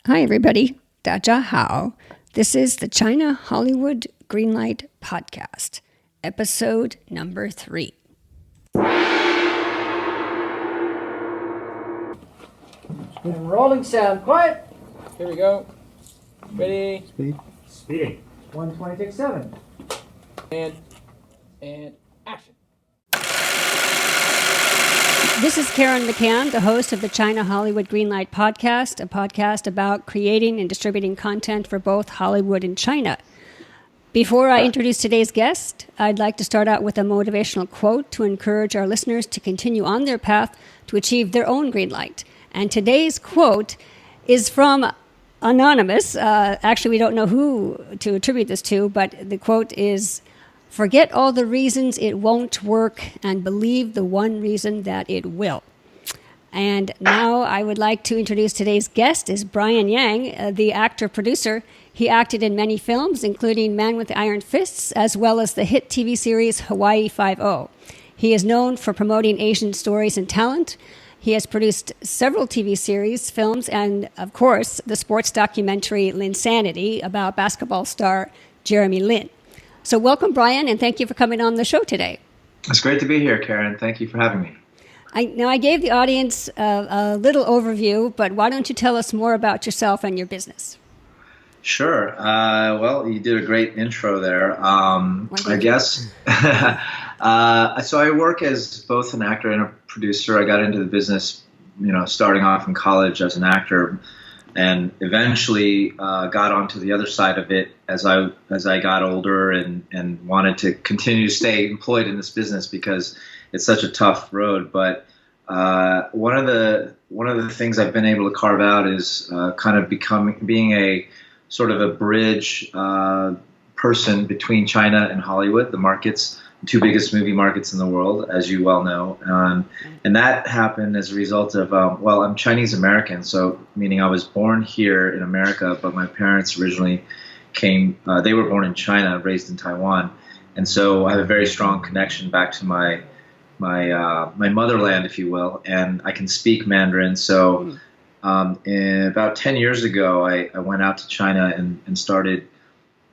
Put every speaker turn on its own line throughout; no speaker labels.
Hi, everybody. Daja Hao. This is the China-Hollywood Greenlight podcast, episode number 3.
And rolling sound. Quiet. Here we go. Ready.
Speeding.
120, take 7. And action.
This is Karen McCann, the host of the China-Hollywood Greenlight podcast, a podcast about creating and distributing content for both Hollywood and China. Before I introduce today's guest, I'd like to start out with a motivational quote to encourage our listeners to continue on their path to achieve their own green light. And today's quote is from Anonymous. Actually, we don't know who to attribute this to, but the quote is, "Forget all the reasons it won't work and believe the one reason that it will." And now I would like to introduce today's guest is Brian Yang, the actor-producer. He acted in many films, including Man with the Iron Fists, as well as the hit TV series Hawaii Five-0. He is known for promoting Asian stories and talent. He has produced several TV series, films, and, of course, the sports documentary Linsanity about basketball star Jeremy Lin. So welcome, Brian, and thank you for coming on the show today.
It's great to be here, Karen. Thank you for having me.
I gave the audience a little overview, but why don't you tell us more about yourself and your business?
Sure. Well, you did a great intro there. I guess. So I work as both an actor and a producer. I got into the business, starting off in college as an actor, and eventually got onto the other side of it as I got older and wanted to continue to stay employed in this business because it's such a tough road. But one of the things I've been able to carve out is kind of being a sort of a bridge person between China and Hollywood, the markets, the two biggest movie markets in the world, as you well know. And that happened as a result of, I'm Chinese American, so meaning I was born here in America, but my parents originally they were born in China, raised in Taiwan. And so I have a very strong connection back to my motherland, if you will, and I can speak Mandarin. So about 10 years ago, I went out to China and started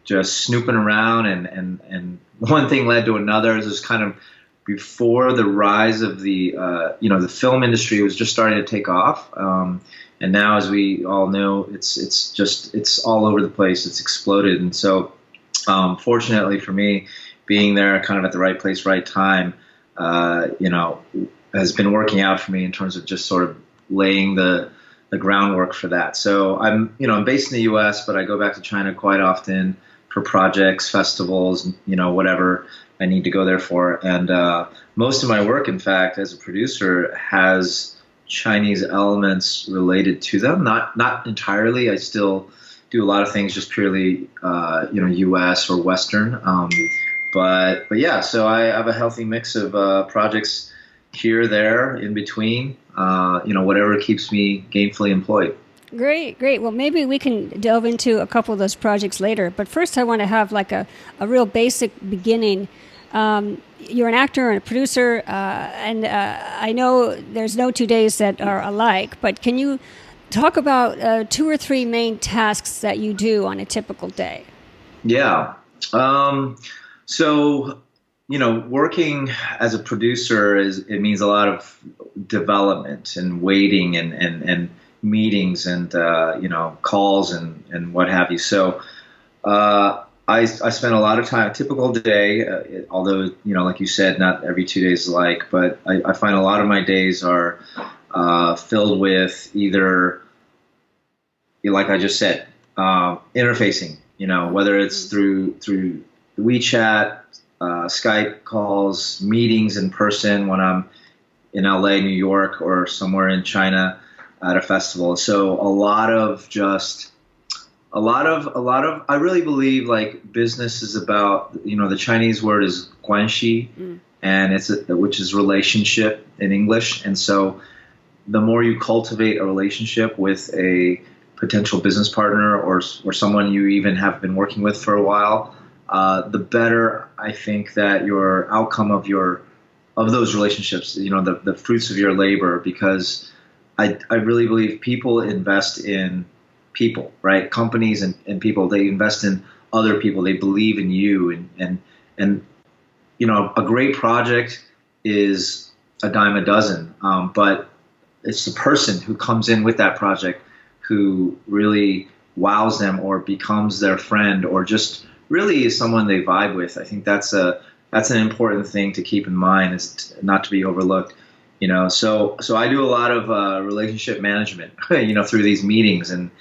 just snooping around, and one thing led to another. It was kind of before the rise of the film industry was just starting to take off, and now, as we all know, it's all over the place. It's exploded, and so fortunately for me, being there kind of at the right place, right time, has been working out for me in terms of just sort of laying the groundwork for that. So I'm based in the U.S., but I go back to China quite often for projects, festivals, whatever I need to go there for. And most of my work, in fact, as a producer, has Chinese elements related to them. Not entirely. I still do a lot of things just purely, U.S. or Western. But yeah, so I have a healthy mix of projects here, there, in between, whatever keeps me gainfully employed.
Great. Well, maybe we can delve into a couple of those projects later. But first, I want to have like a real basic beginning. You're an actor and a producer, and I know there's no 2 days that are alike, but can you talk about 2 or 3 main tasks that you do on a typical day?
Yeah. So, working as a producer it means a lot of development and waiting and meetings and calls and what have you. So I spend a lot of time. A typical day, although like you said, not every 2 days alike, but I find a lot of my days are filled with either, like I just said, interfacing. Whether it's through WeChat, Skype calls, meetings in person when I'm in LA, New York, or somewhere in China at a festival. So a lot of I really believe like business is about, the Chinese word is guanxi, and which is relationship in English. And so the more you cultivate a relationship with a potential business partner or someone you even have been working with for a while, the better I think that your outcome of those relationships, the fruits of your labor, because I really believe people invest in people, right? Companies and people, they invest in other people. They believe in you, and you know, a great project is a dime a dozen, but it's the person who comes in with that project who really wows them or becomes their friend or just really is someone they vibe with. I think that's an important thing to keep in mind, is not to be overlooked. You know, so I do a lot of relationship management, you know, through these meetings and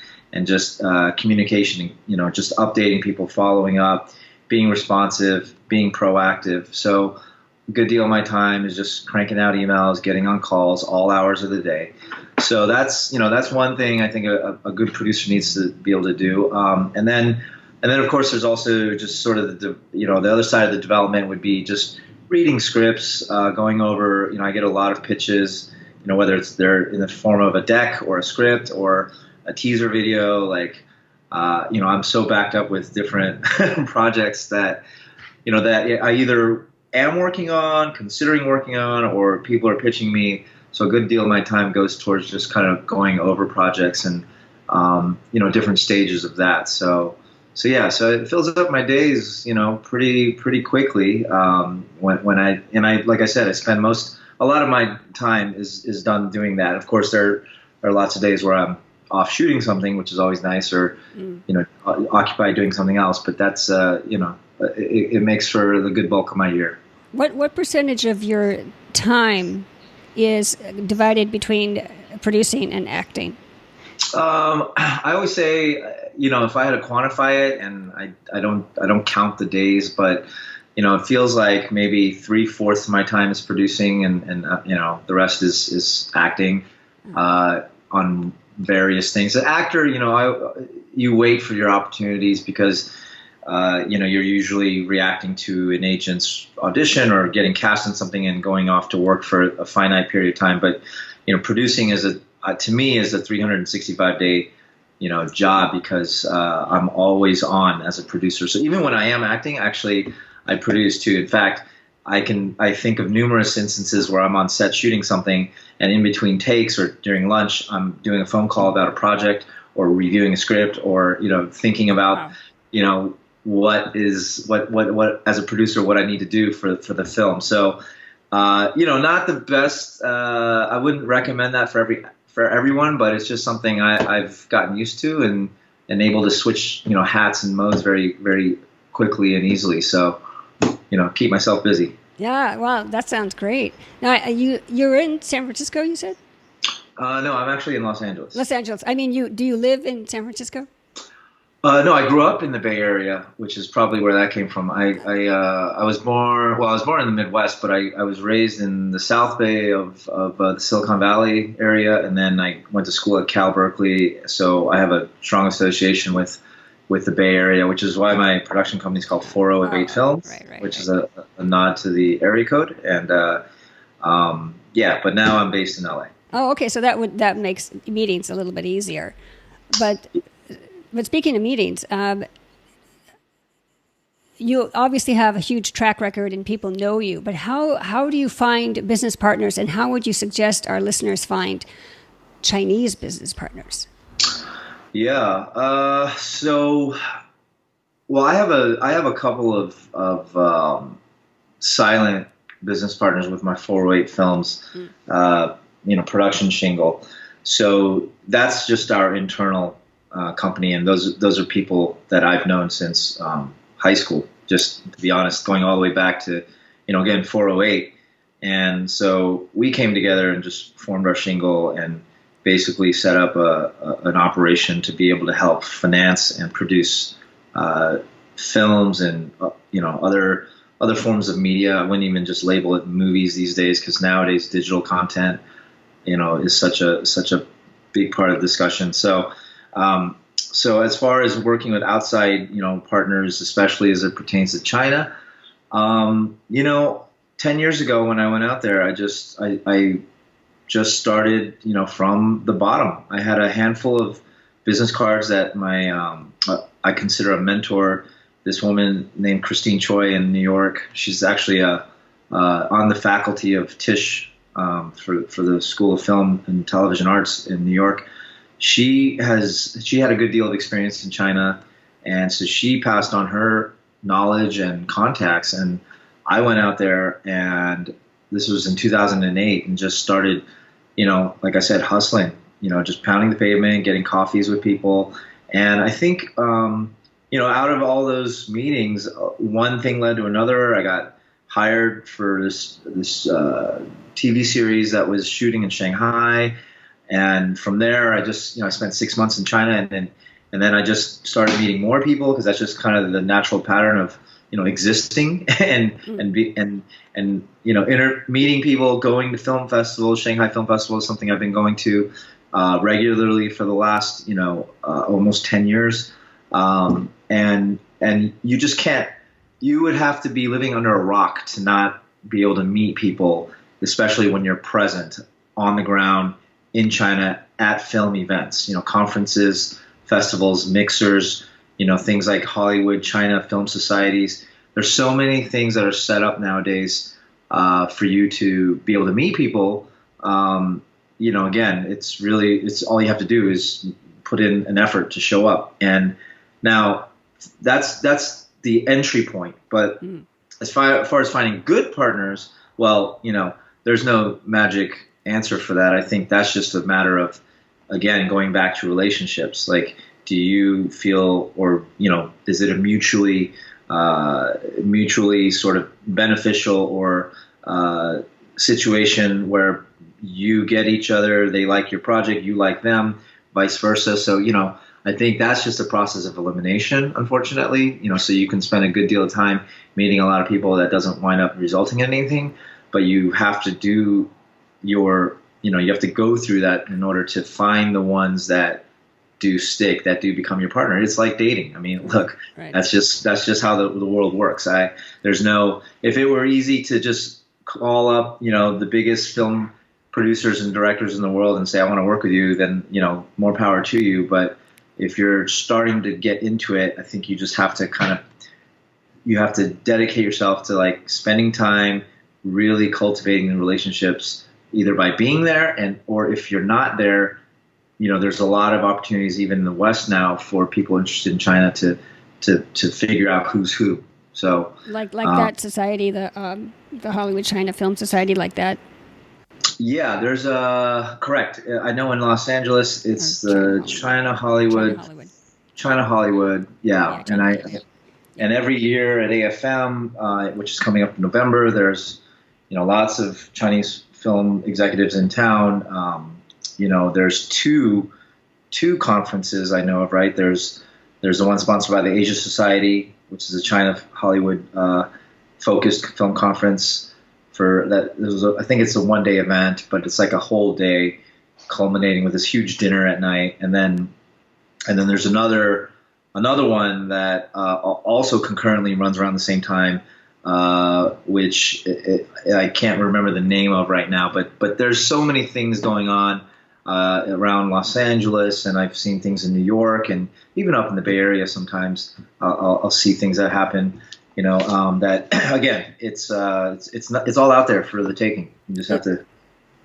just communication, you know, just updating people, following up, being responsive, being proactive. So a good deal of my time is just cranking out emails, getting on calls all hours of the day. So that's one thing I think a good producer needs to be able to do. And then of course there's also just sort of the other side of the development would be just reading scripts, going over, you know, I get a lot of pitches, you know, whether they're in the form of a deck or a script or a teaser video, like, you know, I'm so backed up with different projects that, you know, that I either am working on, considering working on, or people are pitching me. So a good deal of my time goes towards just kind of going over projects and, you know, different stages of that. So it fills up my days, you know, pretty quickly. When I like I said, I spend a lot of my time is done doing that. Of course, there are lots of days where I'm off shooting something, which is always nice, or you know, occupied doing something else. But that's you know, it makes for the good bulk of my year.
What percentage of your time is divided between producing and acting?
I always say, you know, if I had to quantify it, and I don't count the days, but you know, it feels like maybe 3/4 of my time is producing, and you know, the rest is acting on various things. An actor, you know, you wait for your opportunities because you know, you're usually reacting to an agent's audition or getting cast in something and going off to work for a finite period of time. But you know, producing is to me is a 365-day, you know, job, because I'm always on as a producer. So even when I am acting, actually, I produce too. In fact, I think of numerous instances where I'm on set shooting something, and in between takes or during lunch, I'm doing a phone call about a project or reviewing a script, or you know, thinking about you know, what as a producer, what I need to do for the film. So you know, not the best. I wouldn't recommend that for everyone, but it's just something I've gotten used to and able to switch, you know, hats and modes very, very quickly and easily. So, you know, keep myself busy.
Yeah, well, that sounds great. Now, you're in San Francisco, you said?
No, I'm actually in Los Angeles.
Los Angeles. I mean, do you live in San Francisco?
No, I grew up in the Bay Area, which is probably where that came from. I was born in the Midwest, but I was raised in the South Bay of the Silicon Valley area, and then I went to school at Cal Berkeley. So I have a strong association with the Bay Area, which is why my production company is called 408 Films, which is a nod to the area code. And yeah, but now I'm based in LA.
Oh, okay. So that makes meetings a little bit easier, But speaking of meetings, you obviously have a huge track record and people know you, but how do you find business partners, and how would you suggest our listeners find Chinese business partners?
Yeah. So, well, I have a couple of silent business partners with my 408 Films, you know, production shingle. So that's just our internal company, and those are people that I've known since high school. Just to be honest, going all the way back to, you know, again, 408, and so we came together and just formed our shingle and basically set up an operation to be able to help finance and produce films and you know, other forms of media. I wouldn't even just label it movies these days, because nowadays digital content, you know, is such a big part of the discussion. So as far as working with outside, you know, partners, especially as it pertains to China, you know, 10 years ago when I went out there, I just started, you know, from the bottom. I had a handful of business cards that I consider a mentor. This woman named Christine Choi in New York. She's actually on the faculty of Tisch for the School of Film and Television Arts in New York. she had a good deal of experience in China, and so she passed on her knowledge and contacts, and I went out there, and this was in 2008, and just started, like I said, hustling, just pounding the pavement, getting coffees with people. And I think, out of all those meetings, one thing led to another. I got hired for this TV series that was shooting in Shanghai. And from there, I just, I spent 6 months in China, and then I just started meeting more people, because that's just kind of the natural pattern of, existing and meeting people, going to film festivals. Shanghai Film Festival is something I've been going to regularly for the last, almost 10 years. And you just can't, you would have to be living under a rock to not be able to meet people, especially when you're present on the ground in China at film events, conferences, festivals, mixers, things like Hollywood, China Film Societies. There's so many things that are set up nowadays for you to be able to meet people. Again, it's all you have to do is put in an effort to show up. And now that's the entry point. But as far as finding good partners, well, there's no magic answer for that. I think that's just a matter of, again, going back to relationships. Like, do you feel, or is it a mutually sort of beneficial or situation where you get each other, they like your project, you like them, vice versa. So I think that's just a process of elimination, unfortunately. So you can spend a good deal of time meeting a lot of people that doesn't wind up resulting in anything, but you have to do you have to go through that in order to find the ones that do stick, that do become your partner. It's like dating. I mean, look, right. That's just how the world works. If it were easy to just call up, the biggest film producers and directors in the world and say, I want to work with you, then, more power to you. But if you're starting to get into it, I think you just have to you have to dedicate yourself to like spending time really cultivating the relationships, either by being there or if you're not there, there's a lot of opportunities even in the West now for people interested in China to figure out who's who. So
like that society, the Hollywood China Film Society, like that.
Yeah, there's correct. I know in Los Angeles it's the China-Hollywood. Yeah, and every year at AFM, which is coming up in November, there's lots of Chinese film executives in town. There's two conferences I know of, right? There's the one sponsored by the Asia Society, which is a China-Hollywood focused film conference. I think it's a one-day event, but it's like a whole day, culminating with this huge dinner at night, and then there's another one that also concurrently runs around the same time, which I can't remember the name of right now, but there's so many things going on around Los Angeles, and I've seen things in New York, and even up in the Bay Area sometimes I'll see things that happen. That again, it's all out there for the taking. You just have to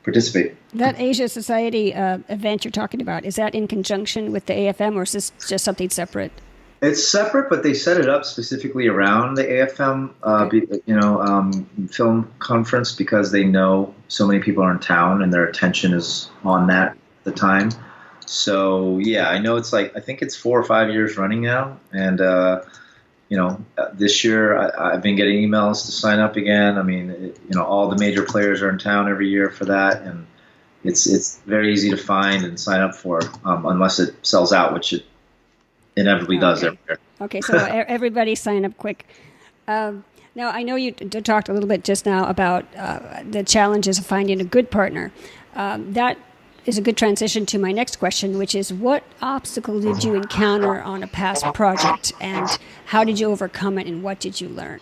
participate.
That Asia Society event you're talking about, is that in conjunction with the AFM, or is this just something separate?
It's separate, but they set it up specifically around the AFM, film conference, because they know so many people are in town and their attention is on that at the time. So yeah, I know it's I think it's 4 or 5 years running now, and this year I've been getting emails to sign up again. I mean, all the major players are in town every year for that, and it's very easy to find and sign up for, unless it sells out, which it inevitably does every year. Okay,
so everybody sign up quick. Now, I know you talked a little bit just now about the challenges of finding a good partner. That is a good transition to my next question, which is, what obstacle did you encounter on a past project, and how did you overcome it, and what did you learn?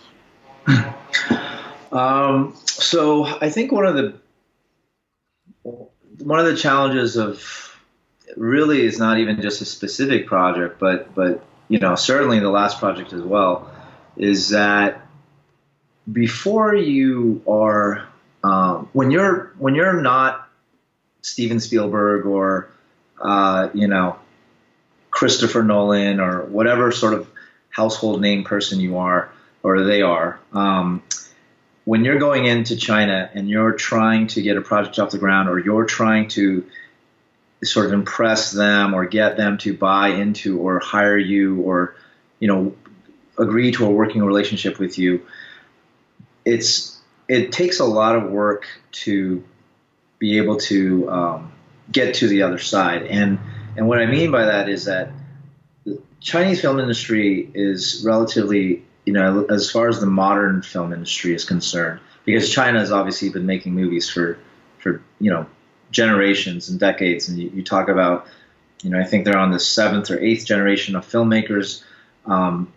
So I think one of the challenges of really is not even just a specific project, but certainly the last project as well, is that before you are when you're not Steven Spielberg or you know, Christopher Nolan or whatever sort of household name person you are or they are. When you're going into China and you're trying to get a project off the ground, or you're trying to sort of impress them or get them to buy into or hire you or, you know, agree to a working relationship with you, it takes a lot of work to be able to get to the other side. And what I mean by that is that the Chinese film industry is relatively, you know, as far as the modern film industry is concerned, because China has obviously been making movies for you know, generations and decades. And you talk about, you know, I think they're on the 7th or 8th generation of filmmakers.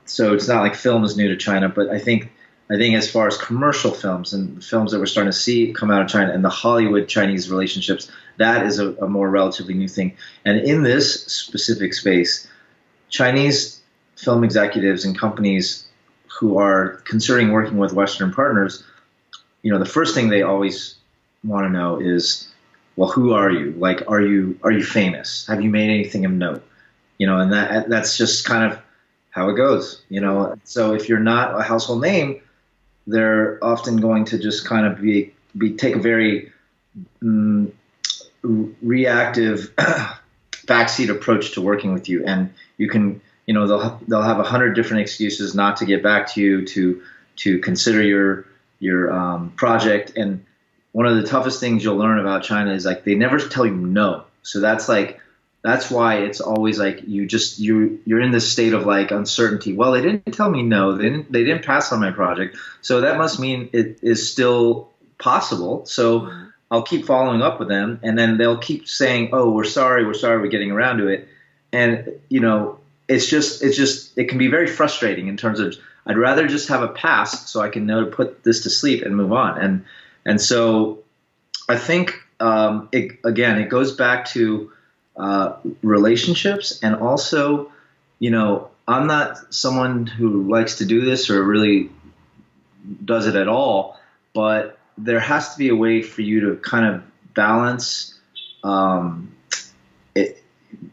So it's not like film is new to China, but I think as far as commercial films and films that we're starting to see come out of China and the Hollywood Chinese relationships, that is a more relatively new thing. And in this specific space, Chinese film executives and companies who are considering working with Western partners, you know, the first thing they always want to know is, well, who are you? Like, are you famous? Have you made anything of note? You know, and that's just kind of how it goes, you know. So if you're not a household name, they're often going to just kind of take a very reactive backseat approach to working with you, and you can, you know, they'll have 100 different excuses not to get back to you, to consider your project. And one of the toughest things you'll learn about China is like they never tell you no. So that's why it's always like you're in this state of like uncertainty. Well, they didn't tell me no. They didn't pass on my project. So that must mean it is still possible. So I'll keep following up with them, and then they'll keep saying, "Oh, we're sorry, we're getting around to it." And you know, it can be very frustrating in terms of I'd rather just have a pass so I can know to put this to sleep and move on. And so I think it goes back to relationships, and also, you know, I'm not someone who likes to do this or really does it at all, but there has to be a way for you to kind of balance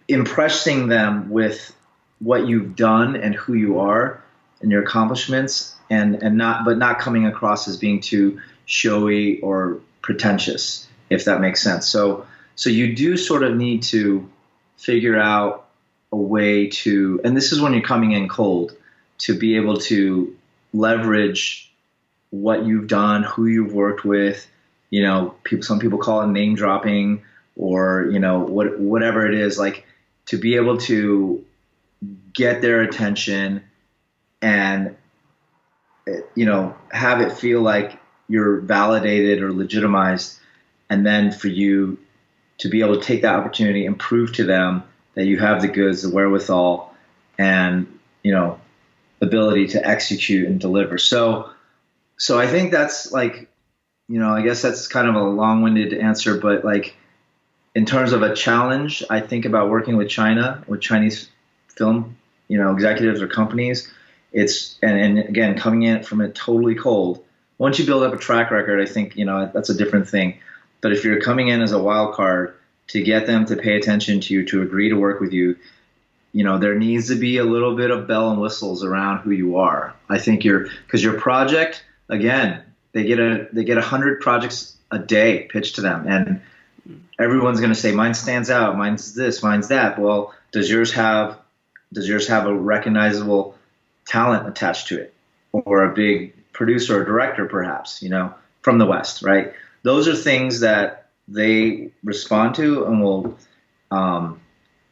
impressing them with what you've done and who you are and your accomplishments, and not coming across as being too showy or pretentious, if that makes sense. So you do sort of need to figure out a way to, and this is when you're coming in cold, to be able to leverage what you've done, who you've worked with. You know, some people call it name dropping, or, you know, whatever it is, like to be able to get their attention and, you know, have it feel like you're validated or legitimized, and then for you to be able to take that opportunity and prove to them that you have the goods, the wherewithal, and, you know, ability to execute and deliver. So I think that's like, you know, I guess that's kind of a long-winded answer, but like in terms of a challenge, I think about working with Chinese film, you know, executives or companies. It's, and again, coming in from it totally cold. Once you build up a track record, I think, you know, that's a different thing. But if you're coming in as a wild card, to get them to pay attention to you, to agree to work with you, you know, there needs to be a little bit of bell and whistles around who you are. I think because your project, again, they get 100 projects a day pitched to them, and everyone's going to say, mine stands out, mine's this, mine's that. Well, does yours have a recognizable talent attached to it, or a big producer or director, perhaps, you know, from the West, right? Those are things that they respond to and will,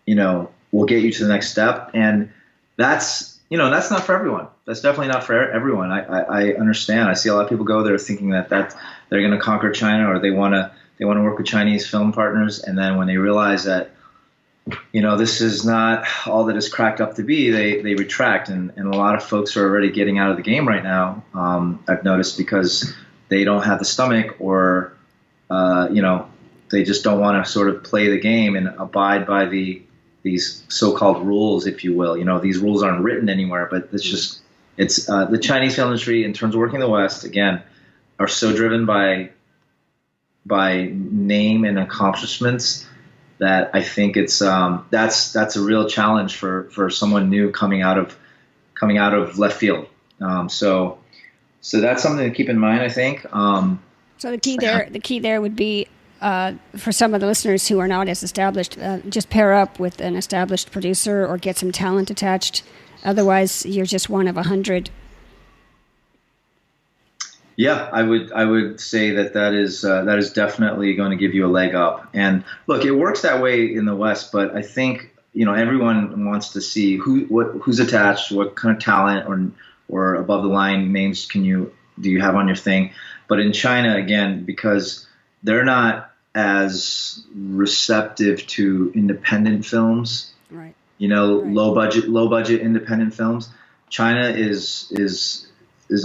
you know, will get you to the next step. And that's, you know, that's not for everyone. That's definitely not for everyone. I understand. I see a lot of people go there thinking that they're going to conquer China, or they want to work with Chinese film partners. And then when they realize that, you know, this is not all that it's cracked up to be, they retract. And a lot of folks are already getting out of the game right now. I've noticed, because they don't have the stomach, or, you know, they just don't want to sort of play the game and abide by these so-called rules, if you will. You know, these rules aren't written anywhere, but it's the Chinese film industry, in terms of working in the West, again, are so driven by name and accomplishments that I think it's that's a real challenge for someone new coming out of left field. So that's something to keep in mind, I think.
So the key there would be for some of the listeners who are not as established, just pair up with an established producer or get some talent attached. Otherwise, you're just one of 100.
Yeah, I would say that is definitely going to give you a leg up. And look, it works that way in the West, but I think everyone wants to see who's attached, what kind of talent or above the line names do you have on your thing. But in China, again, because they're not as receptive to independent films,
right?
Right. low budget independent films. China is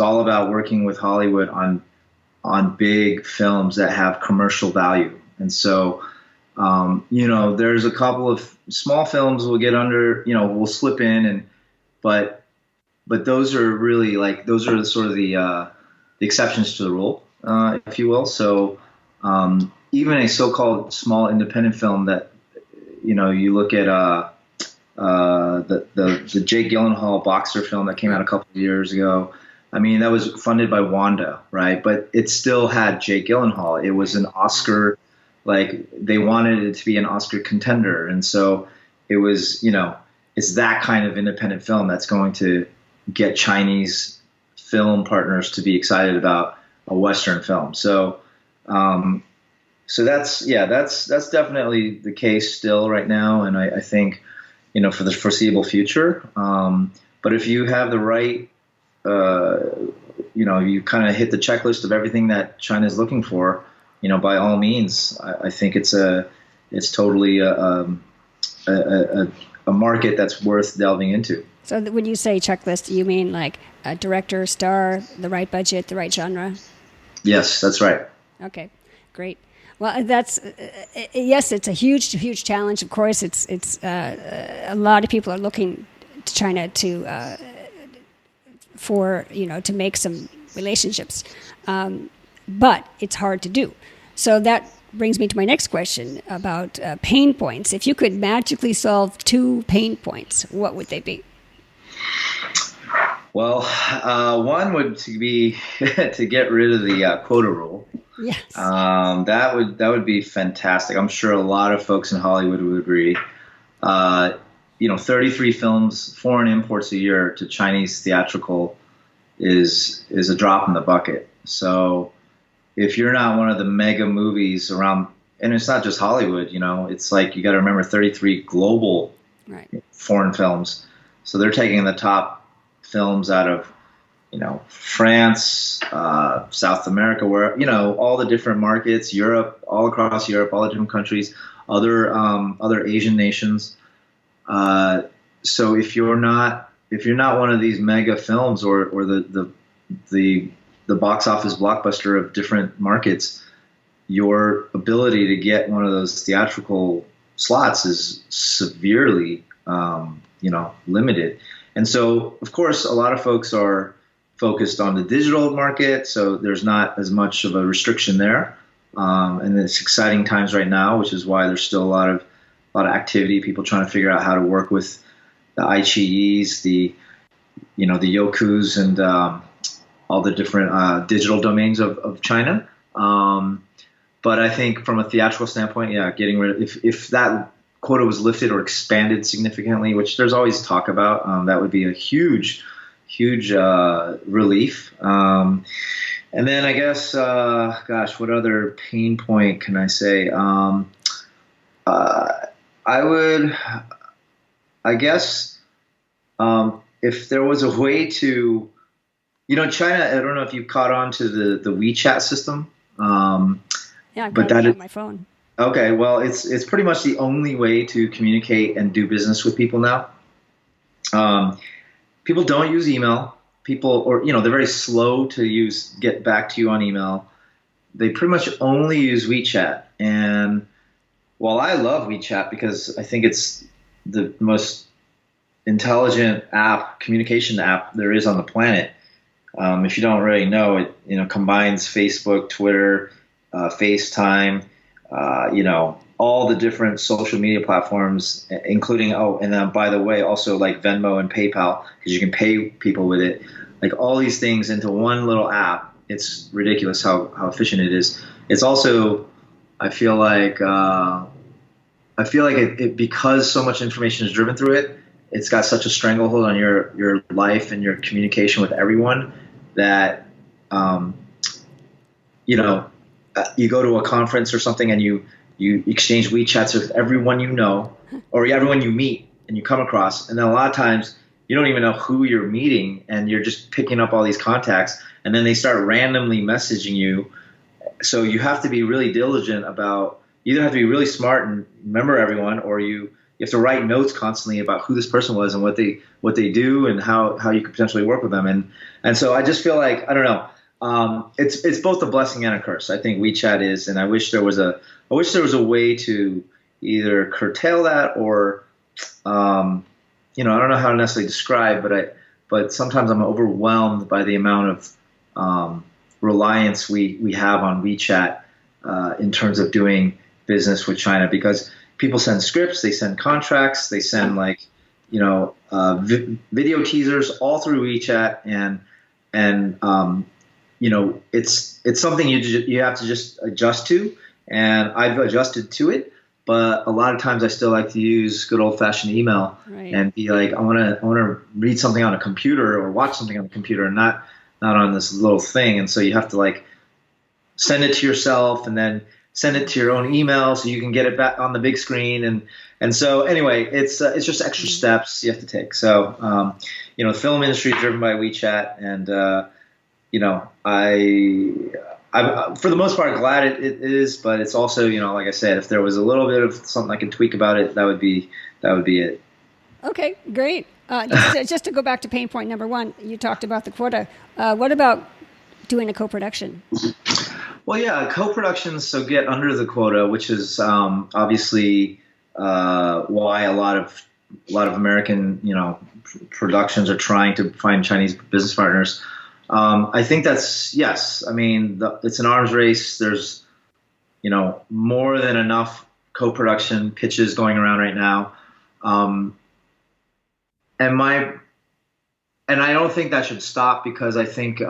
all about working with Hollywood on big films that have commercial value. And so, there's a couple of small films we'll get under, we'll slip in, but those are really those are sort of the exceptions to the rule, if you will. So even a so-called small independent film that, you look at the Jake Gyllenhaal boxer film that came out a couple of years ago. I mean, that was funded by Wanda, right? But it still had Jake Gyllenhaal. It was an Oscar, they wanted it to be an Oscar contender. And so it was, it's that kind of independent film that's going to get Chinese film partners to be excited about a Western film. So, that's definitely the case still right now. And I think, for the foreseeable future. But if you have the right, you kind of hit the checklist of everything that China is looking for, by all means, I think it's totally a market that's worth delving into.
So when you say checklist, you mean like a director, star, the right budget, the right genre?
Yes, that's right.
Okay, great. Well, that's yes, it's a huge challenge. Of course, it's a lot of people are looking to China to make some relationships, but it's hard to do. So that brings me to my next question about pain points. If you could magically solve 2 pain points, what would they be?
Well, one would be to get rid of the quota rule.
Yes.
That would be fantastic. I'm sure a lot of folks in Hollywood would agree. 33 films, foreign imports a year to Chinese theatrical is a drop in the bucket. So if you're not one of the mega movies around, and it's not just Hollywood, it's like you got to remember 33 global foreign films. So they're taking the top films out of France, South America, where, all the different markets, Europe, all across Europe, all the different countries, other Asian nations. So if you're not one of these mega films or the box office blockbuster of different markets, your ability to get one of those theatrical slots is severely, limited. And so, of course, a lot of folks are focused on the digital market, so there's not as much of a restriction there. And it's exciting times right now, which is why there's still a lot of activity. People trying to figure out how to work with the iQIYIs, the Youkus, and all the different digital domains of China. But I think from a theatrical standpoint, getting rid of if that quota was lifted or expanded significantly, which there's always talk about, that would be a huge relief. And then I guess, what other pain point can I say? If there was a way to, China, I don't know if you've caught on to the WeChat system.
I've got it on my phone.
Okay, well, it's pretty much the only way to communicate and do business with people now. People don't use email. They're very slow to get back to you on email. They pretty much only use WeChat. And while I love WeChat because I think it's the most intelligent communication app there is on the planet. If you don't really know, it combines Facebook, Twitter, FaceTime, all the different social media platforms, including, and then by the way, also like Venmo and PayPal, because you can pay people with it, like all these things into one little app. It's ridiculous how efficient it is. It's also, I feel like it because so much information is driven through it, it's got such a stranglehold on your life and your communication with everyone that, you go to a conference or something and you exchange WeChats with everyone you know or everyone you meet and you come across. And then a lot of times you don't even know who you're meeting and you're just picking up all these contacts and then they start randomly messaging you. So you have to be really diligent about, you either have to be really smart and remember everyone, or you have to write notes constantly about who this person was and what they do and how you could potentially work with them. And so I just feel like, I don't know, it's both a blessing and a curse. I think WeChat is, and I wish there was a way to either curtail that or, I don't know how to necessarily describe, but sometimes I'm overwhelmed by the amount of reliance we have on WeChat in terms of doing business with China, because people send scripts, they send contracts, they send video teasers all through WeChat, and it's something you have to just adjust to, and I've adjusted to it. But a lot of times I still like to use good old fashioned email, right, and be like, I want to read something on a computer or watch something on a computer, and not on this little thing. And so you have to like send it to yourself and then send it to your own email so you can get it back on the big screen. And so anyway, it's just extra steps you have to take. So, the film industry is driven by WeChat, and, I'm for the most part glad it is, but it's also, like I said, if there was a little bit of something I could tweak about it, that would be it.
Okay, great. Just to go back to pain point number one, you talked about the quota. What about doing a co-production?
Well, yeah, co-productions get under the quota, which is obviously why a lot of American productions are trying to find Chinese business partners. I think that's, yes. I mean, it's an arms race. There's more than enough co-production pitches going around right now, and I don't think that should stop, because I think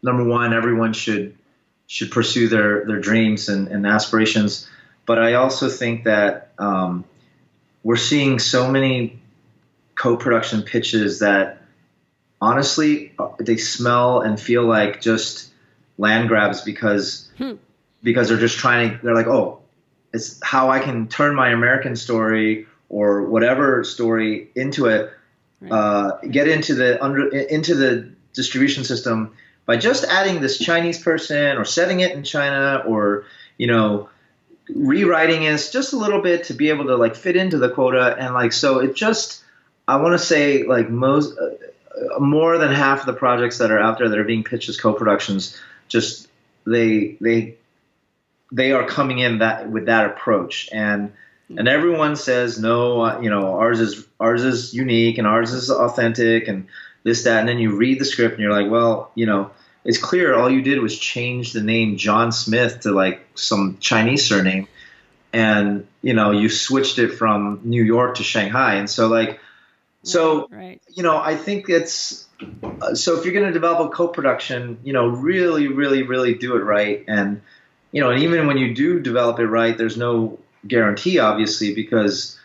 number one, everyone should pursue their dreams and aspirations. But I also think that we're seeing so many co-production pitches that honestly they smell and feel like just land grabs, because they're just they're like, oh, it's how I can turn my American story or whatever story into it, get into the distribution system by just adding this Chinese person or setting it in China, or rewriting it just a little bit to be able to like fit into the quota. And like, so it just, I want to say like more than half of the projects that are out there that are being pitched as co-productions, just they are coming in with that approach, and everyone says no, ours is unique and ours is authentic and this, that, and then you read the script and you're like, well, it's clear all you did was change the name John Smith to like some Chinese surname, and you switched it from New York to Shanghai, and so like, so right. I think it's so if you're going to develop a co-production, really, really, really do it right, and and even when you do develop it right, there's no guarantee, obviously, because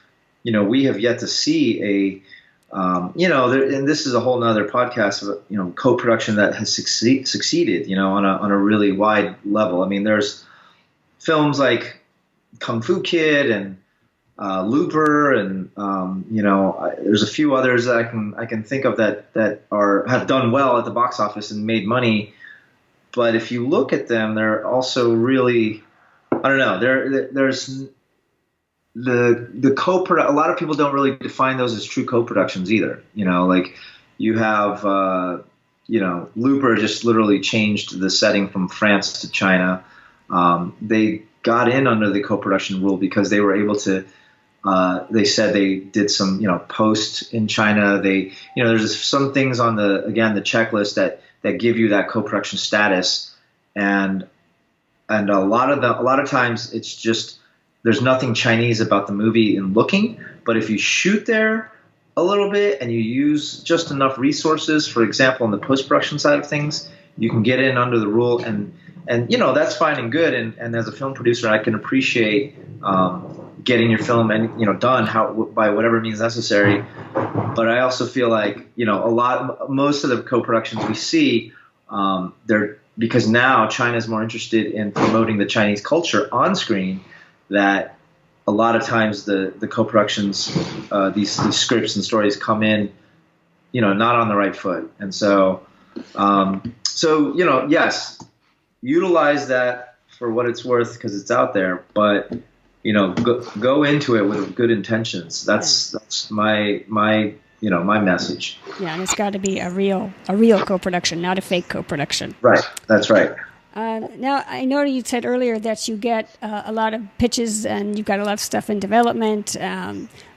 we have yet to see a and this is a whole nother podcast of co-production that has succeeded on a really wide level. I mean, there's films like Kung Fu Kid and Looper, and there's a few others that I can think of that have done well at the box office and made money. But if you look at them, they're also really, I don't know. There's the a lot of people don't really define those as true co-productions either. Like you have Looper just literally changed the setting from France to China. They got in under the co-production rule because they were able to. They said they did some post in China. There's some things on the checklist that give you that co-production status, and a lot of times it's just there's nothing Chinese about the movie in looking, but if you shoot there a little bit and you use just enough resources, for example, on the post-production side of things, you can get in under the rule, and that's fine and good. And as a film producer, I can appreciate getting your film and done by whatever means necessary. But I also feel like most of the co-productions we see, they're because now China is more interested in promoting the Chinese culture on screen, that a lot of times the co-productions, these scripts and stories come in, not on the right foot. And so, yes, utilize that for what it's worth because it's out there, but go into it with good intentions. That's my message.
Yeah, and it's got to be a real co-production, not a fake co-production.
Right. That's right.
Now, I know you said earlier that you get a lot of pitches and you've got a lot of stuff in development.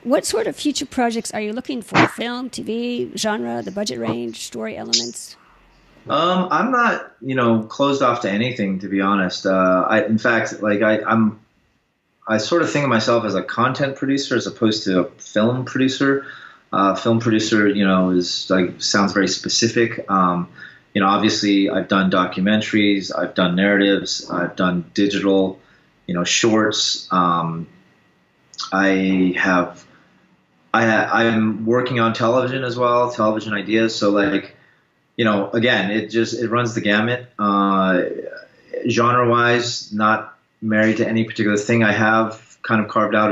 What sort of future projects are you looking for? Film, TV, genre, the budget range, story elements?
I'm not, closed off to anything, to be honest. In fact, I sort of think of myself as a content producer as opposed to a film producer. Film producer, is sounds very specific. Obviously I've done documentaries, I've done narratives, I've done digital, shorts. I'm working on television as well, television ideas. So again, it runs the gamut. Genre-wise, not married to any particular thing. I have kind of carved out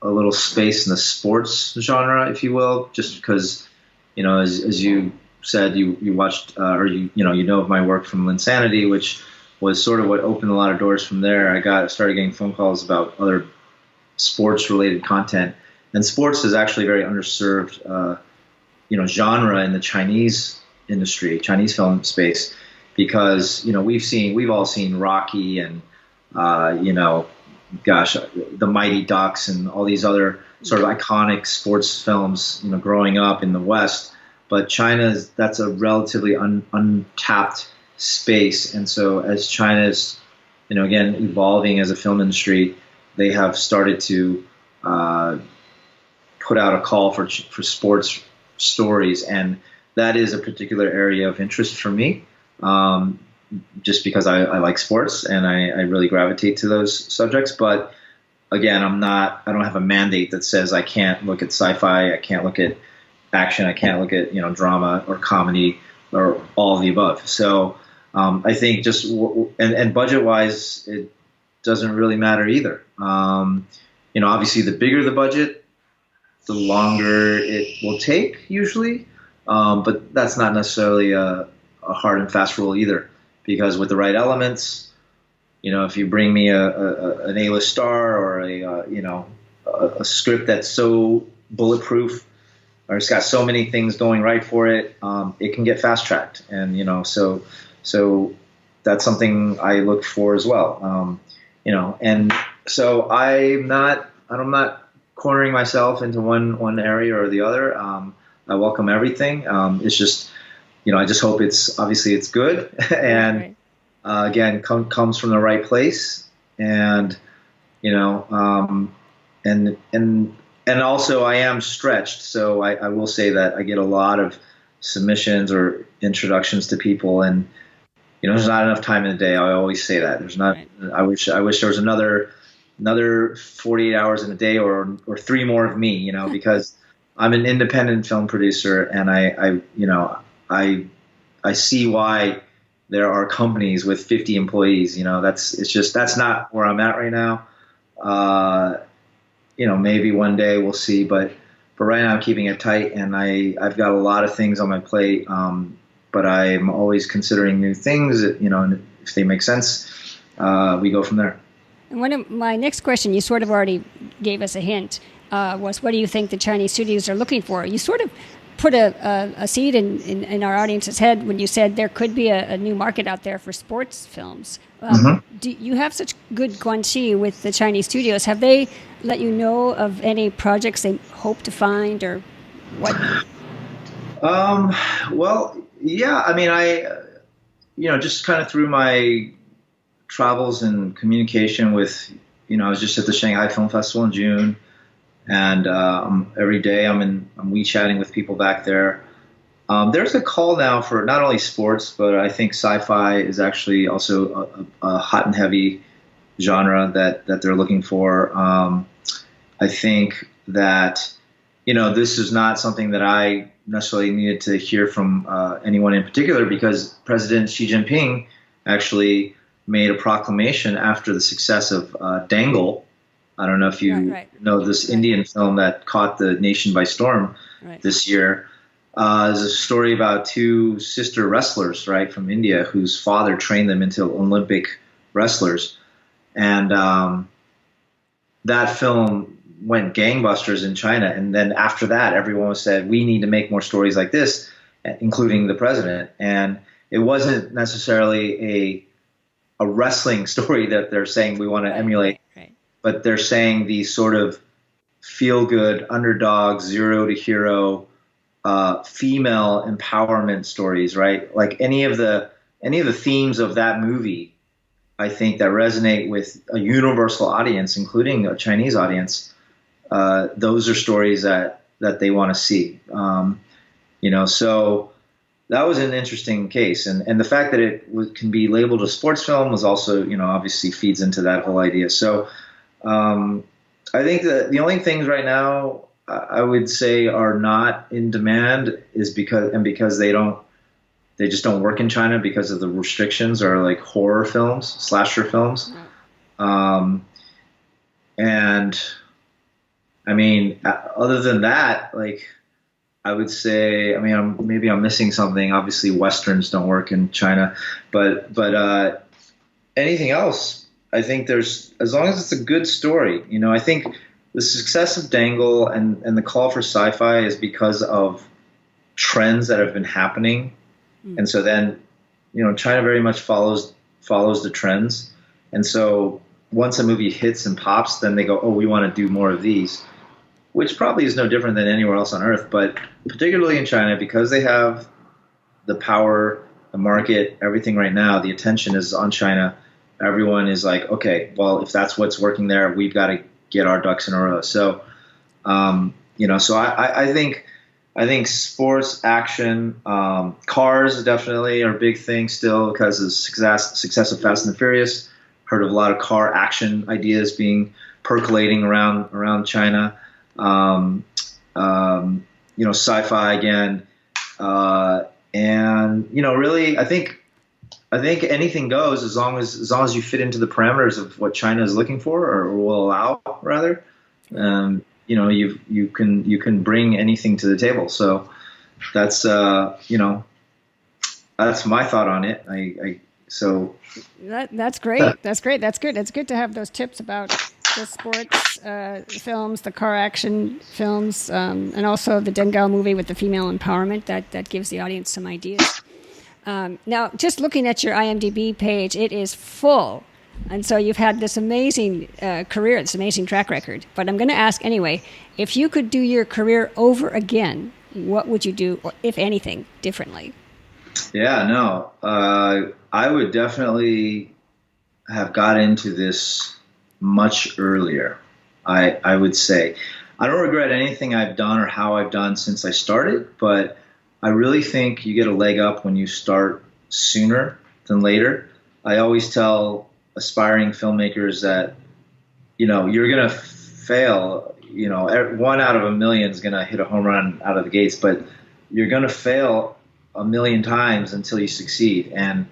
a little space in the sports genre, if you will, just because, as you said, you watched or of my work from Linsanity, which was sort of what opened a lot of doors from there. I started getting phone calls about other sports related content, and sports is actually a very underserved, genre in the Chinese industry, Chinese film space, because, we've all seen Rocky and, the Mighty Ducks and all these other sort of iconic sports films, growing up in the West. But that's a relatively untapped space. And so as China's, again, evolving as a film industry, they have started to put out a call for sports stories. And that is a particular area of interest for me, just because I like sports and I really gravitate to those subjects. But again, I don't have a mandate that says I can't look at sci-fi, I can't look at action, I can't look at drama or comedy or all of the above. So I think just and budget-wise, it doesn't really matter either. Obviously, the bigger the budget, the longer it will take usually, but that's not necessarily a hard and fast rule either, because with the right elements, if you bring me an A-list star or a script that's so bulletproof, or it's got so many things going right for it, it can get fast tracked. And, so that's something I look for as well. And so I'm not cornering myself into one area or the other. I welcome everything. It's just, I just hope it's good and, again, comes from the right place. And, and also I am stretched. So I will say that I get a lot of submissions or introductions to people, and, there's not enough time in the day. I always say that there's not, I wish there was another 48 hours in a day or 3 more of me, because I'm an independent film producer, and I see why there are companies with 50 employees. That's not where I'm at right now. Maybe one day we'll see, but right now I'm keeping it tight, and I've got a lot of things on my plate. But I'm always considering new things, and if they make sense, we go from there.
And one of my next question, you sort of already gave us a hint, was what do you think the Chinese studios are looking for? You sort of put a seed in our audience's head when you said there could be a new market out there for sports films. Do you have such good guanxi with the Chinese studios? Have they let you know of any projects they hope to find, or what?
Well, yeah. I mean, just kind of through my travels and communication with, I was just at the Shanghai Film Festival in June, and every day I'm WeChatting with people back there. There's a call now for not only sports, but I think sci-fi is actually also a hot and heavy genre that they're looking for. I think that, this is not something that I necessarily needed to hear from anyone in particular, because President Xi Jinping actually made a proclamation after the success of Dangle. I don't know if you know this Indian film that caught the nation by storm this year. Is a story about two sister wrestlers, right, from India, whose father trained them into Olympic wrestlers. And that film went gangbusters in China. And then after that, everyone said, we need to make more stories like this, including the president. And it wasn't necessarily a wrestling story that they're saying we want to emulate, but they're saying these sort of feel-good, underdog, zero to hero, female empowerment stories, right? Like any of the themes of that movie, I think, that resonate with a universal audience, including a Chinese audience. Those are stories that they want to see. So that was an interesting case, and the fact that it can be labeled a sports film was also, obviously feeds into that whole idea. So I think that the only things right now I would say are not in demand is because they just don't work in China because of the restrictions, are like horror films, slasher films. And I mean, other than that, like, I would say, I mean, maybe I'm missing something. Obviously, Westerns don't work in China, but anything else, I think there's, as long as it's a good story, I think the success of Dangle and the call for sci-fi is because of trends that have been happening. And so then, China very much follows the trends. And so once a movie hits and pops, then they go, oh, we want to do more of these, which probably is no different than anywhere else on earth. But particularly in China, because they have the power, the market, everything right now, the attention is on China. Everyone is like, okay, well, if that's what's working there, we've got to get our ducks in a row. So, so I think sports, action, cars definitely are a big thing still because of the success of Fast and the Furious. Heard of a lot of car action ideas being percolating around China. Sci-fi again, and really, I think anything goes as long as you fit into the parameters of what China is looking for, or will allow, rather. You can bring anything to the table. So that's that's my thought on it.
That's great. That's great. That's good. It's good to have those tips about the sports films, the car action films, and also the Dengal movie with the female empowerment. That gives the audience some ideas. Now, just looking at your IMDb page, it is full. And so you've had this amazing career, this amazing track record. But I'm going to ask anyway, if you could do your career over again, what would you do, or if anything, differently?
Yeah, no. I would definitely have got into this much earlier, I would say. I don't regret anything I've done or how I've done since I started, but I really think you get a leg up when you start sooner than later. I always tell aspiring filmmakers that, you're going to fail. 1 out of a million is going to hit a home run out of the gates, but you're going to fail a million times until you succeed. And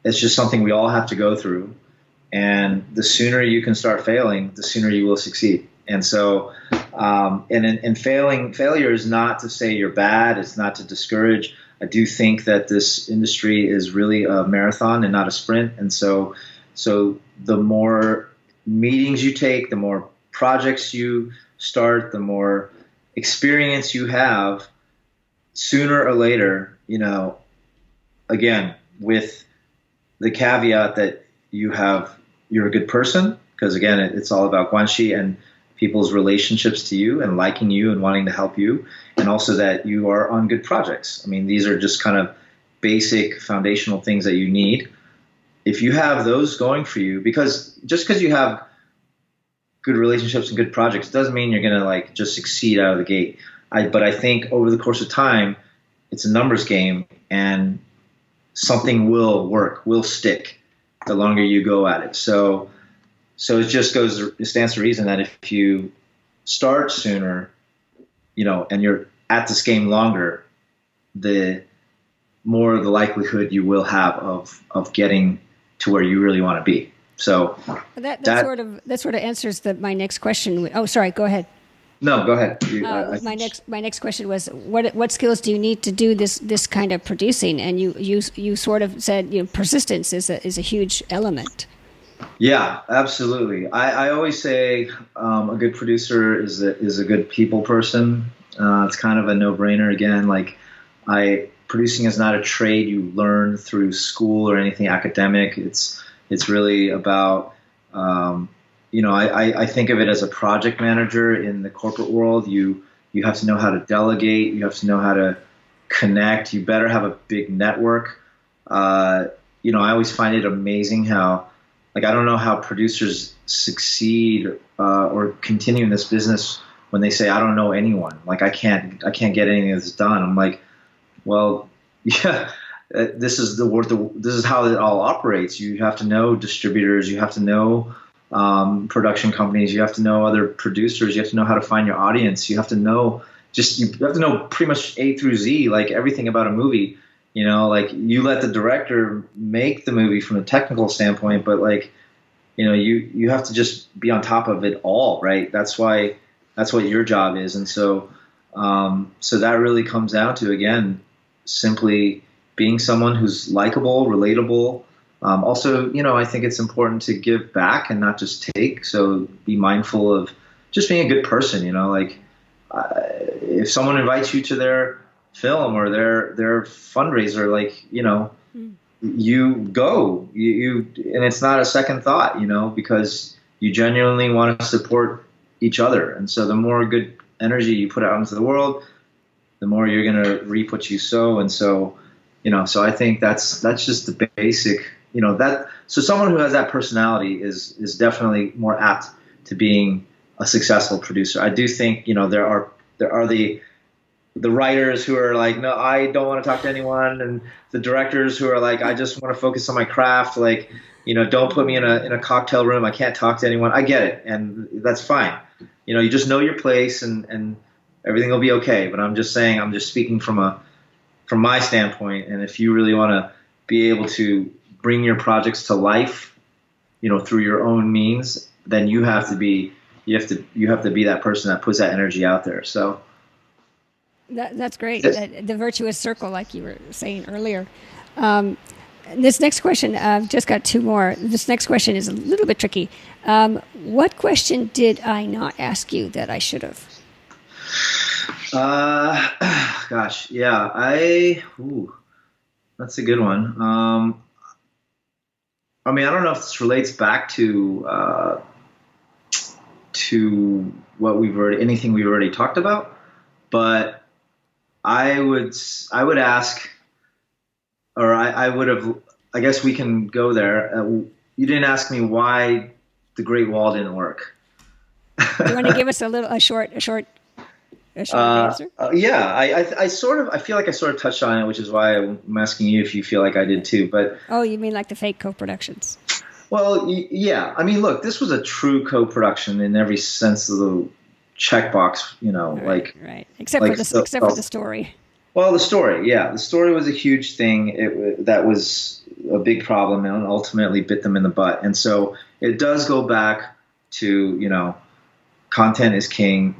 it's just something we all have to go through. And the sooner you can start failing, the sooner you will succeed. And so, failure is not to say you're bad. It's not to discourage. I do think that this industry is really a marathon and not a sprint. And so the more meetings you take, the more projects you start, the more experience you have, sooner or later, again, with the caveat that you're a good person, because again, it's all about guanxi and people's relationships to you and liking you and wanting to help you, and also that you are on good projects. I mean, these are just kind of basic foundational things that you need. If you have those going for you, because just because you have good relationships and good projects doesn't mean you're going to like just succeed out of the gate. But I think over the course of time, it's a numbers game, and something will work, will stick the longer you go at it. So it stands to reason that if you start sooner, and you're at this game longer, the more the likelihood you will have of getting to where you really want to be. So
that sort of answers my next question. Oh, sorry, go ahead.
No, go ahead.
My next question was what skills do you need to do this kind of producing? And you sort of said persistence is a huge element.
Yeah, absolutely. I always say a good producer is a good people person. It's kind of a no-brainer. Again, producing is not a trade you learn through school or anything academic. It's really about I think of it as a project manager in the corporate world. You have to know how to delegate. You have to know how to connect. You better have a big network. I always find it amazing how, I don't know how producers succeed or continue in this business when they say, I don't know anyone. I can't get anything that's done. I'm like, well, yeah. This is how it all operates. You have to know distributors. You have to know production companies. You have to know other producers. You have to know how to find your audience. You have to know pretty much A through Z, everything about a movie. You let the director make the movie from a technical standpoint, but you have to just be on top of it all, right? That's what your job is, and so that really comes down to, again, simply being someone who's likable, relatable. Also, I think it's important to give back and not just take. So be mindful of just being a good person. If someone invites you to their film or their fundraiser, you go. And it's not a second thought, because you genuinely want to support each other. And so the more good energy you put out into the world, the more you're going to reap what you sow. And so, so I think that's just the basic, so someone who has that personality is definitely more apt to being a successful producer. I do think, there are the writers who are like, no, I don't want to talk to anyone. And the directors who are like, I just want to focus on my craft. Don't put me in a cocktail room. I can't talk to anyone. I get it. And that's fine. You just know your place and everything will be okay. But I'm just saying, I'm just speaking from my standpoint. And if you really want to be able to bring your projects to life, through your own means, then you have to be that person that puts that energy out there. So
that's great. The virtuous circle, like you were saying earlier. This next question, I've just got two more. This next question is a little bit tricky. What question did I not ask you that I should have?
Gosh, yeah, that's a good one. I don't know if this relates back to anything we've already talked about, but I would ask, or I would have, I guess we can go there. You didn't ask me why the Great Wall didn't work.
Do you want to give us a short answer?
Yeah, I feel like I sort of touched on it, which is why I'm asking you if you feel like I did too. But
oh, you mean like the fake co-productions?
Well, yeah. Look, this was a true co-production in every sense of the checkbox.
Right. Except for the story.
Well, the story, yeah, the story was a huge thing. That was a big problem, and ultimately bit them in the butt. And so it does go back to content is king,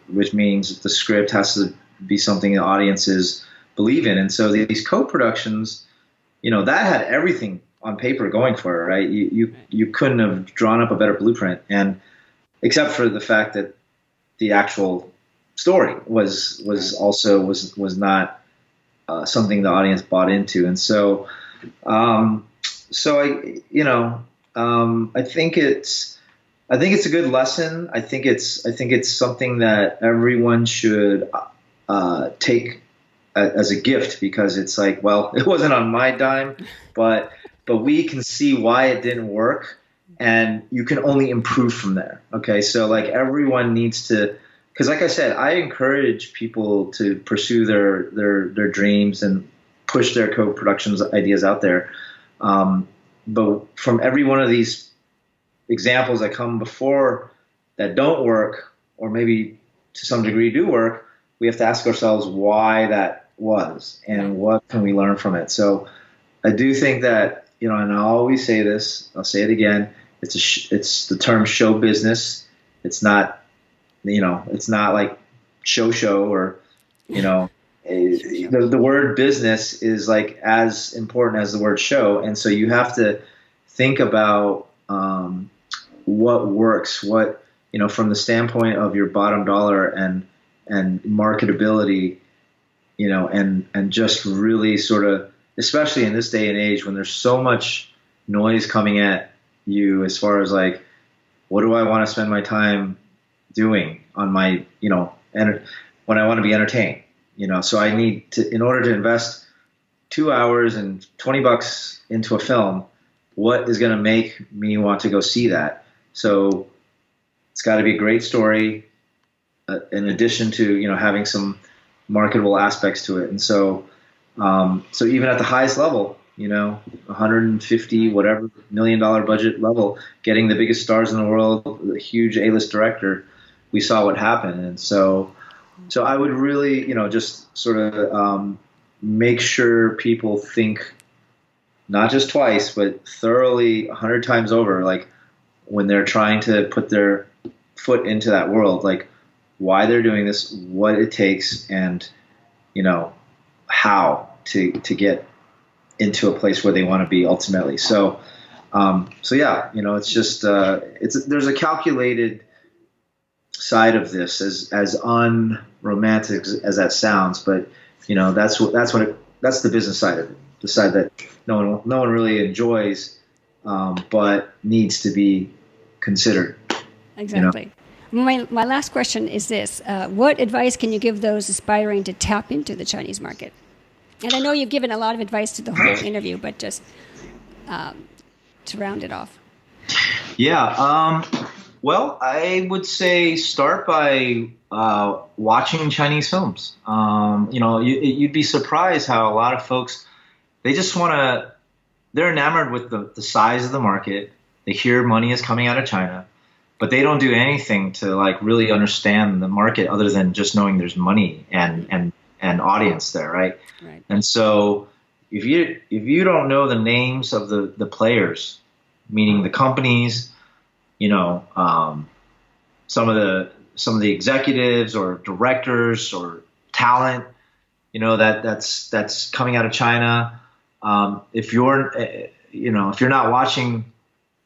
which means the script has to be something the audiences believe in. And so these co-productions, that had everything on paper going for it, right? You couldn't have drawn up a better blueprint, and except for the fact that the actual story was not something the audience bought into. And so I think it's a good lesson. I think it's something that everyone should take as a gift, because it's like, well, it wasn't on my dime, but we can see why it didn't work, and you can only improve from there. Okay, so like everyone needs to, because like I said, I encourage people to pursue their dreams and push their co-productions ideas out there. But from every one of these examples that come before that don't work, or maybe to some degree do work, we have to ask ourselves why that was and what can we learn from it. So I do think that, you know, and I always say this, I'll say it again, it's the term show business. It's not, you know, it's not like show or, you know, the word business is like as important as the word show. And so you have to think about what works, what, you know, from the standpoint of your bottom dollar and marketability, you know, and just really sort of, especially in this day and age when there's so much noise coming at you as far as like, what do I want to spend my time doing on my, you know, when I want to be entertained, you know, so I need to, in order to invest 2 hours and $20 into a film, what is going to make me want to go see that? So it's got to be a great story, in addition to, you know, having some marketable aspects to it. And so, so even at the highest level, you know, 150 whatever $1 million budget level, getting the biggest stars in the world, a huge A-list director, we saw what happened. And so I would really, you know, just sort of make sure people think not just twice, but thoroughly 100 times over, like when they're trying to put their foot into that world, like why they're doing this, what it takes, and, you know, how to get into a place where they want to be ultimately. So yeah, you know, it's just, there's a calculated side of this, as unromantic as that sounds, but you know, that's the business side of it, the side that no one really enjoys, but needs to be considered.
Exactly. You know? My last question is this: what advice can you give those aspiring to tap into the Chinese market? And I know you've given a lot of advice to the whole interview, but just to round it off.
Yeah. Well, I would say start by watching Chinese films. You know, you'd be surprised how a lot of folks, they just want to, they're enamored with the size of the market. They hear money is coming out of China, but they don't do anything to like really understand the market other than just knowing there's money and audience there, right? Right. And so if you don't know the names of the players, meaning the companies, you know, some of the executives or directors or talent, you know, that's coming out of China. If you're not watching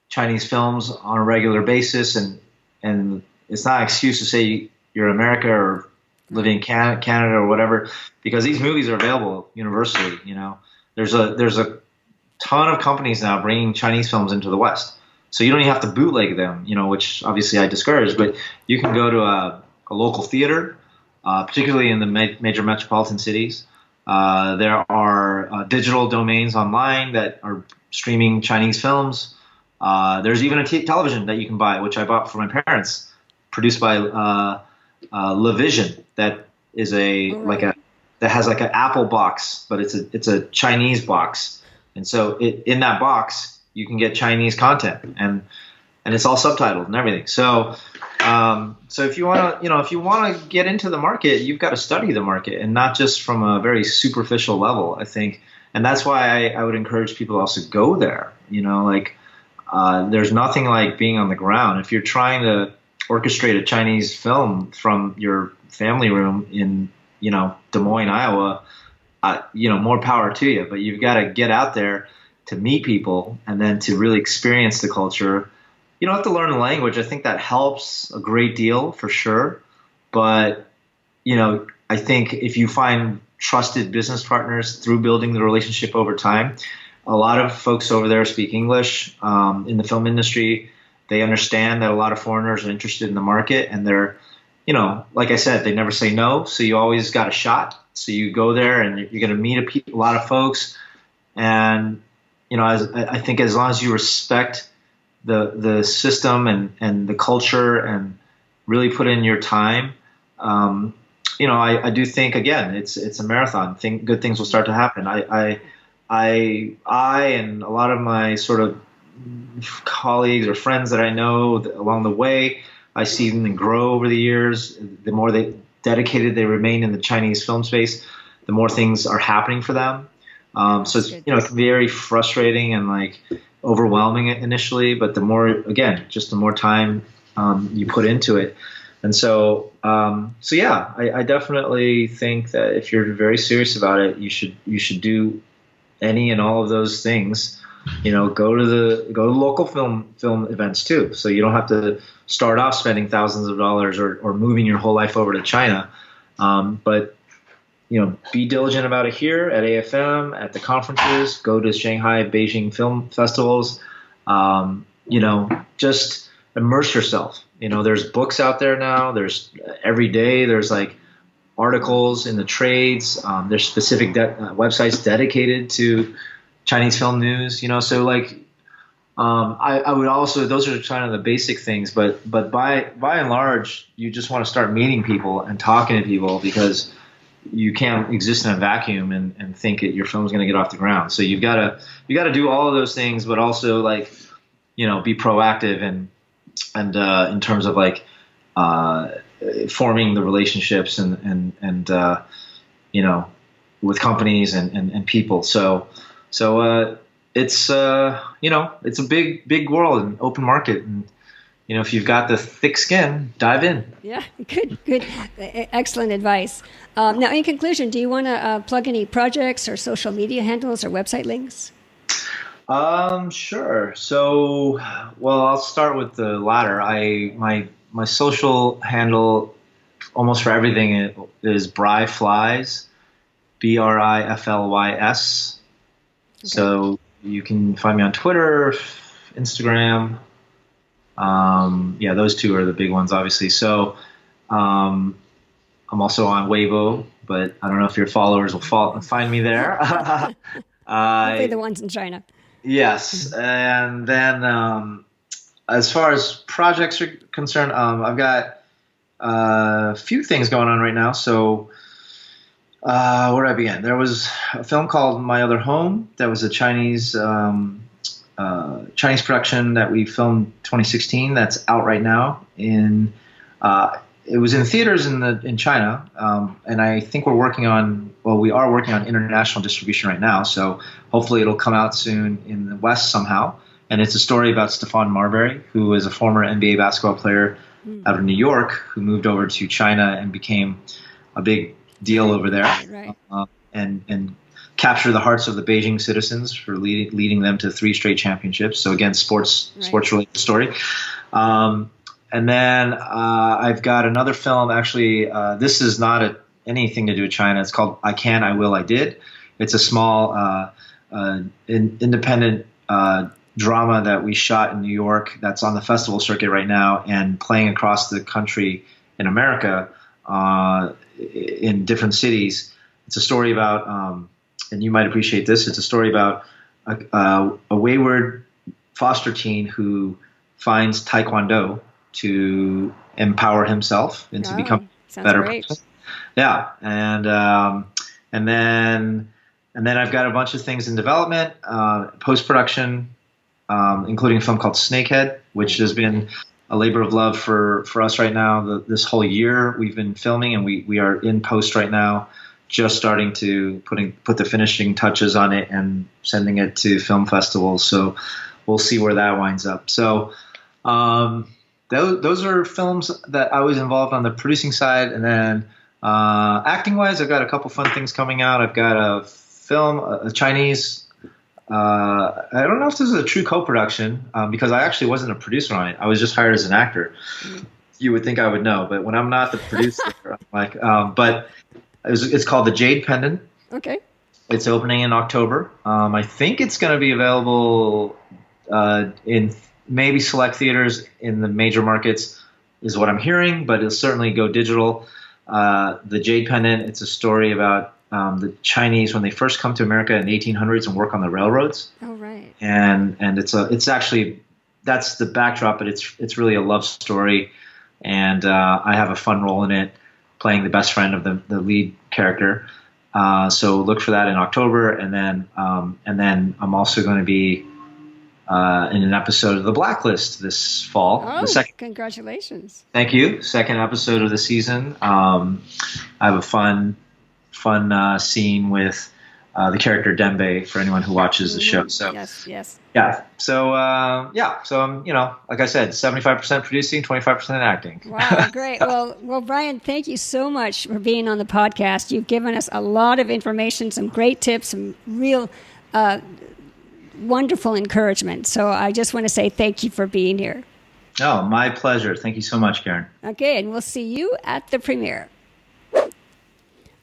Chinese films on a regular basis, and it's not an excuse to say you're America or living in Canada or whatever, because these movies are available universally. You know, there's a ton of companies now bringing Chinese films into the West. So you don't even have to bootleg them, you know, which obviously I discourage, but you can go to a local theater, particularly in the major metropolitan cities. There are digital domains online that are streaming Chinese films. There's even a television that you can buy, which I bought for my parents, produced by LaVision, that is that has like an Apple box, but it's a Chinese box, and so in that box you can get Chinese content, and it's all subtitled and everything. So if you want to get into the market, you've got to study the market, and not just from a very superficial level, I think. And that's why I would encourage people to also go there. You know, like there's nothing like being on the ground. If you're trying to orchestrate a Chinese film from your family room in, you know, Des Moines, Iowa, you know, more power to you. But you've got to get out there to meet people, and then to really experience the culture. You don't have to learn the language. I think that helps a great deal for sure. But, you know, I think if you find trusted business partners through building the relationship over time, a lot of folks over there speak English in the film industry. They understand that a lot of foreigners are interested in the market, and they're, you know, like I said, they never say no. So you always got a shot. So you go there and you're going to meet a lot of folks. And, I think as long as you respect the system and the culture and really put in your time, I do think, again, it's a marathon. Good things will start to happen. I and a lot of my sort of colleagues or friends that I know along the way, I see them grow over the years. The more dedicated they remain in the Chinese film space, the more things are happening for them. So it's, it can be very frustrating and like overwhelming initially, but the more time you put into it. And so I definitely think that if you're very serious about it, you should do any and all of those things. Go to local film events too. So you don't have to start off spending thousands of dollars or moving your whole life over to China. But be diligent about it here at AFM, at the conferences, go to Shanghai, Beijing film festivals. Just immerse yourself. There's books out there now. There's every day. There's like articles in the trades. There's specific websites dedicated to Chinese film news. So like, I would also, those are kind of the basic things, but by and large, you just want to start meeting people and talking to people, because you can't exist in a vacuum and think that your film is going to get off the ground. So you got to do all of those things, but also like, be proactive and in terms of like, forming the relationships and with companies and people. So it's it's a big world and open market, and if you've got the thick skin, dive in.
Yeah, good, excellent advice. Now, in conclusion, do you want to plug any projects or social media handles or website links?
Sure. So, I'll start with the latter. My social handle, almost for everything, is Briflys, Briflys. Okay. So you can find me on Twitter, Instagram. Those two are the big ones, obviously. So I'm also on Weibo, but I don't know if your followers will find me there.
Hopefully the ones in China.
Yes. And then as far as projects are concerned, I've got a few things going on right now. So where did I begin? There was a film called My Other Home that was a Chinese production that we filmed 2016. That's out right now. It was in theaters in China, and I think we are working on international distribution right now. So hopefully it'll come out soon in the West somehow. And it's a story about Stephon Marbury, who is a former NBA basketball player out of New York, who moved over to China and became a big deal over there, right. And capture the hearts of the Beijing citizens for leading them to 3 straight championships. So again, sports related story. And then I've got another film. Actually, this is not anything to do with China. It's called I Can, I Will, I Did. It's a small independent drama that we shot in New York that's on the festival circuit right now and playing across the country in America in different cities. It's a story about, and you might appreciate this, it's a story about a wayward foster teen who finds Taekwondo to empower himself and to become a better person. Yeah. And then I've got a bunch of things in development, post-production, including a film called Snakehead, which has been a labor of love for us right now. This whole year we've been filming, and we are in post right now, just starting to put the finishing touches on it and sending it to film festivals. So we'll see where that winds up. So those are films that I was involved on the producing side. And then acting-wise, I've got a couple fun things coming out. I've got a film, a Chinese. I don't know if this is a true co-production because I actually wasn't a producer on it. I was just hired as an actor. You would think I would know, but when I'm not the producer, I'm like, but it's called The Jade Pendant. Okay. It's opening in October. I think it's going to be available in maybe select theaters in the major markets is what I'm hearing, but it'll certainly go digital. The Jade Pendant. It's a story about the Chinese when they first come to America in the 1800s and work on the railroads.
Oh, right.
And it's actually, that's the backdrop, but it's really a love story. And I have a fun role in it, playing the best friend of the lead character. So look for that in October, and then I'm also going to be in an episode of The Blacklist this fall.
Oh, congratulations!
Thank you. Second episode of the season. I have a fun scene with the character Dembe for anyone who watches the show. So
yes.
Yeah. So So I'm, like I said, 75% producing, 25% acting.
Wow, great. Well, Brian, thank you so much for being on the podcast. You've given us a lot of information, some great tips, some real wonderful encouragement. So I just want to say thank you for being here.
Oh, my pleasure. Thank you so much, Karen.
Okay, and we'll see you at the premiere.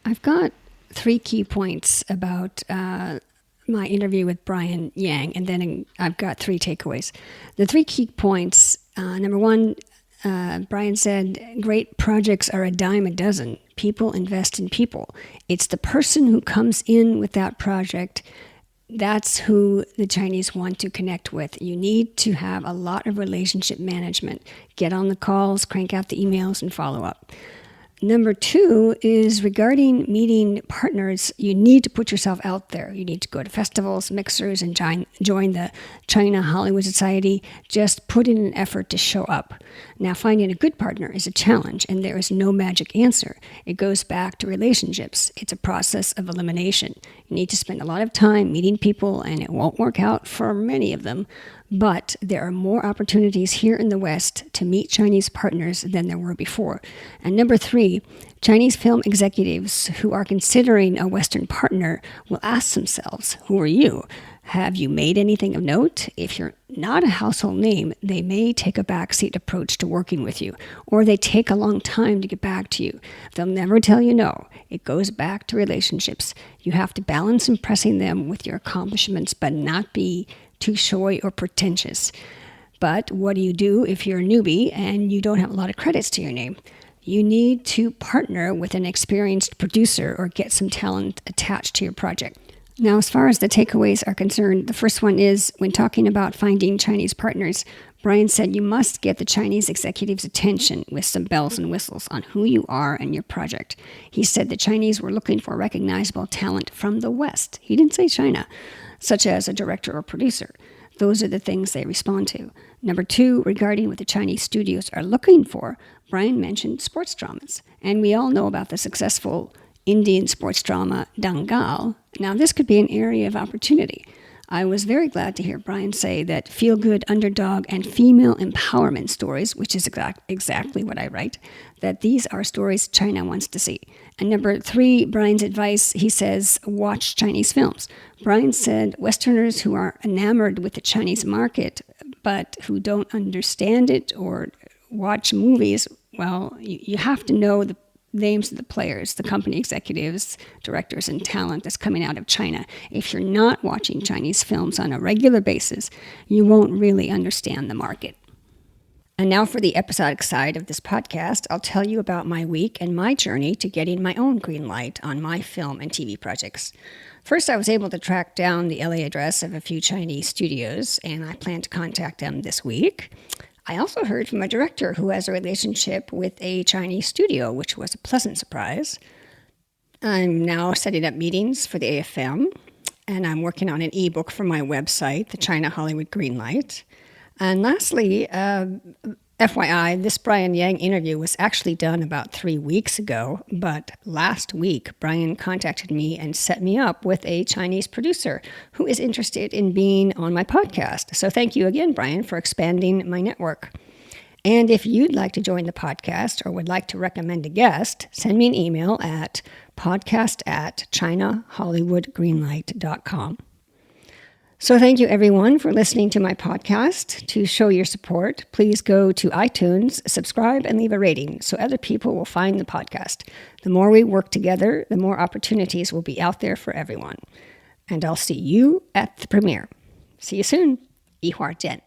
I've got 3 key points about my interview with Brian Yang, and then I've got 3 takeaways. The 3 key points, number 1, Brian said, great projects are a dime a dozen. People invest in people. It's the person who comes in with that project. That's who the Chinese want to connect with. You need to have a lot of relationship management. Get on the calls, crank out the emails, and follow up. Number 2 is regarding meeting partners, you need to put yourself out there. You need to go to festivals, mixers, and join the China-Hollywood Society. Just put in an effort to show up. Now, finding a good partner is a challenge, and there is no magic answer. It goes back to relationships. It's a process of elimination. You need to spend a lot of time meeting people, and it won't work out for many of them. But there are more opportunities here in the West to meet Chinese partners than there were before. And number 3, Chinese film executives who are considering a Western partner will ask themselves, who are you? Have you made anything of note? If you're not a household name, they may take a backseat approach to working with you, or they take a long time to get back to you. They'll never tell you no. It goes back to relationships. You have to balance impressing them with your accomplishments, but not be too showy or pretentious. But what do you do if you're a newbie and you don't have a lot of credits to your name? You need to partner with an experienced producer or get some talent attached to your project. Now, as far as the takeaways are concerned, the first one is, when talking about finding Chinese partners, Brian said you must get the Chinese executives' attention with some bells and whistles on who you are and your project. He said the Chinese were looking for recognizable talent from the West. He didn't say China, such as a director or producer. Those are the things they respond to. Number 2, regarding what the Chinese studios are looking for, Brian mentioned sports dramas. And we all know about the successful Indian sports drama Dangal. Now, this could be an area of opportunity. I was very glad to hear Brian say that feel-good underdog and female empowerment stories, which is exactly what I write, that these are stories China wants to see. And number 3, Brian's advice, he says, watch Chinese films. Brian said Westerners who are enamored with the Chinese market, but who don't understand it or watch movies, well, you have to know the names of the players, the company executives, directors, and talent that's coming out of China. If you're not watching Chinese films on a regular basis, you won't really understand the market. And now for the episodic side of this podcast, I'll tell you about my week and my journey to getting my own green light on my film and TV projects. First, I was able to track down the LA address of a few Chinese studios, and I plan to contact them this week. I also heard from a director who has a relationship with a Chinese studio, which was a pleasant surprise. I'm now setting up meetings for the AFM, and I'm working on an ebook for my website, the China-Hollywood Greenlight. And lastly, FYI, this Brian Yang interview was actually done about 3 weeks ago, but last week, Brian contacted me and set me up with a Chinese producer who is interested in being on my podcast. So thank you again, Brian, for expanding my network. And if you'd like to join the podcast or would like to recommend a guest, send me an email at podcast@chinahollywoodgreenlight.com. So thank you, everyone, for listening to my podcast. To show your support, please go to iTunes, subscribe, and leave a rating so other people will find the podcast. The more we work together, the more opportunities will be out there for everyone. And I'll see you at the premiere. See you soon. 一会儿见.